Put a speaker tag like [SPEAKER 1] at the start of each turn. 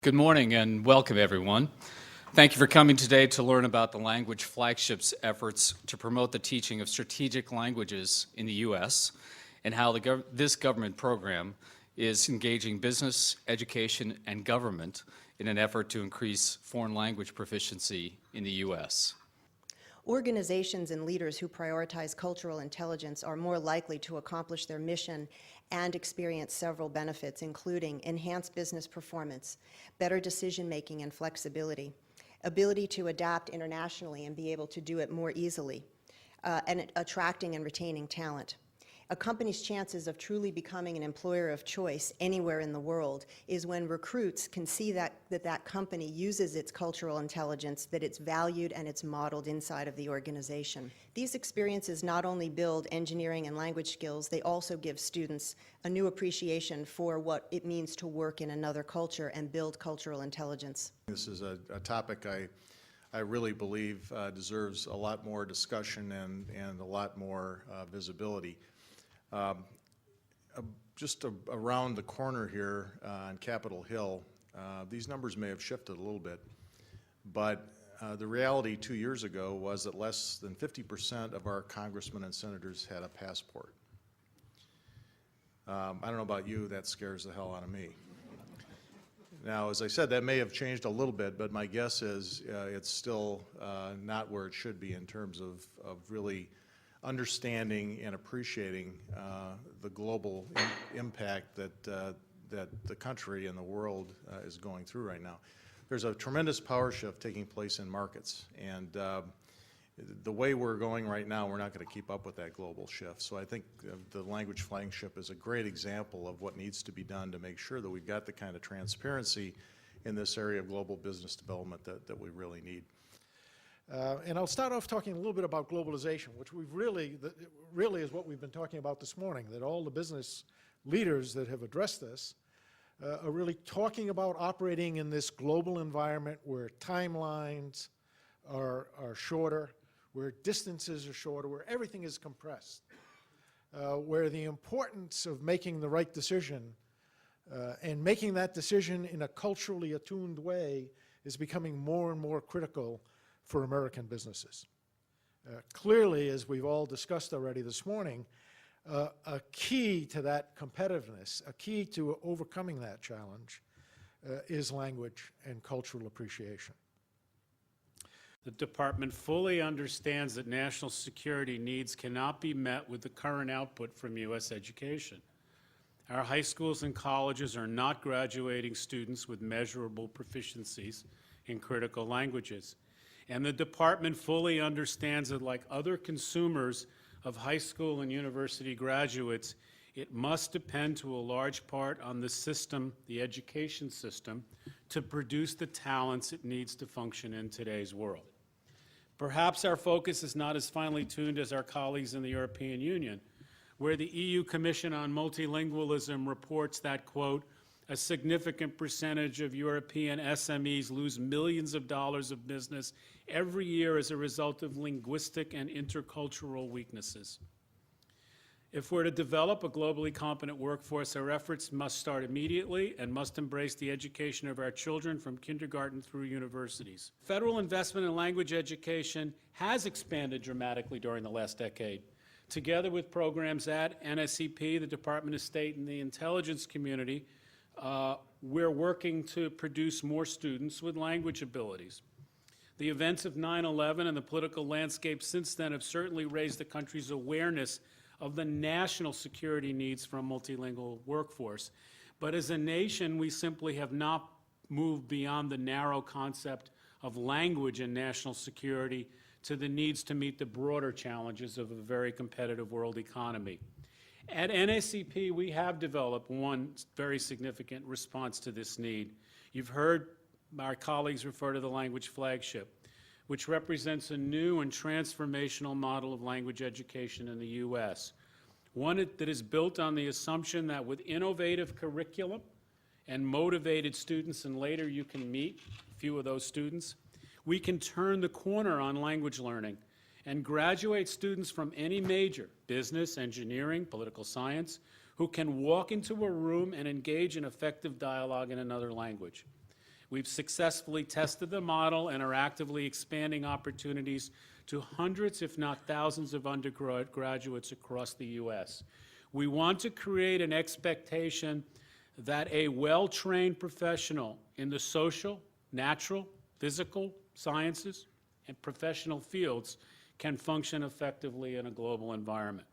[SPEAKER 1] Good morning and welcome, everyone. Thank you for coming today to learn about the Language Flagship's efforts to promote the teaching of strategic languages in the U.S. and how this government program is engaging business, education, and government in an effort to increase foreign language proficiency in the U.S.
[SPEAKER 2] Organizations and leaders who prioritize cultural intelligence are more likely to accomplish their mission and experience several benefits, including enhanced business performance, better decision-making and flexibility, ability to adapt internationally and be able to do it more easily, and attracting and retaining talent. A company's chances of truly becoming an employer of choice anywhere in the world is when recruits can see that company uses its cultural intelligence, that it's valued and it's modeled inside of the organization. These experiences not only build engineering and language skills, they also give students a new appreciation for what it means to work in another culture and build cultural intelligence.
[SPEAKER 3] This is a topic I really believe deserves a lot more discussion and a lot more visibility. Just around the corner here on Capitol Hill, these numbers may have shifted a little bit, but the reality 2 years ago was that less than 50% of our congressmen and senators had a passport. I don't know about you, that scares the hell out of me. Now, as I said, that may have changed a little bit, but my guess is it's still not where it should be in terms of really understanding and appreciating the global impact that the country and the world is going through right now. There's a tremendous power shift taking place in markets, and the way we're going right now, we're not going to keep up with that global shift. So I think the Language Flagship is a great example of what needs to be done to make sure that we've got the kind of transparency in this area of global business development that we really need.
[SPEAKER 4] And I'll start off talking a little bit about globalization, which we've really is what we've been talking about this morning, that all the business leaders that have addressed this are really talking about operating in this global environment where timelines are shorter, where distances are shorter, where everything is compressed, where the importance of making the right decision and making that decision in a culturally attuned way is becoming more and more critical for American businesses. Clearly, as we've all discussed already this morning, a key to that competitiveness, a key to overcoming that challenge is language and cultural appreciation.
[SPEAKER 5] The Department fully understands that national security needs cannot be met with the current output from U.S. education. Our high schools and colleges are not graduating students with measurable proficiencies in critical languages. And the Department fully understands that, like other consumers of high school and university graduates, it must depend to a large part on the system, the education system, to produce the talents it needs to function in today's world. Perhaps our focus is not as finely tuned as our colleagues in the European Union, where the EU Commission on Multilingualism reports that, quote, a significant percentage of European SMEs lose millions of dollars of business every year as a result of linguistic and intercultural weaknesses. If we're to develop a globally competent workforce, our efforts must start immediately and must embrace the education of our children from kindergarten through universities. Federal investment in language education has expanded dramatically during the last decade. Together with programs at NSEP, the Department of State, and the intelligence community, we're working to produce more students with language abilities. The events of 9/11 and the political landscape since then have certainly raised the country's awareness of the national security needs for a multilingual workforce. But as a nation, we simply have not moved beyond the narrow concept of language and national security to the needs to meet the broader challenges of a very competitive world economy. At NACP, we have developed one very significant response to this need. You've heard our colleagues refer to the Language Flagship, which represents a new and transformational model of language education in the U.S., one that is built on the assumption that with innovative curriculum and motivated students, and later you can meet a few of those students, we can turn the corner on language learning and graduate students from any major, business, engineering, political science, who can walk into a room and engage in effective dialogue in another language. We've successfully tested the model and are actively expanding opportunities to hundreds, if not thousands, of undergraduates across the U.S. We want to create an expectation that a well-trained professional in the social, natural, physical sciences, and professional fields can function effectively in a global environment.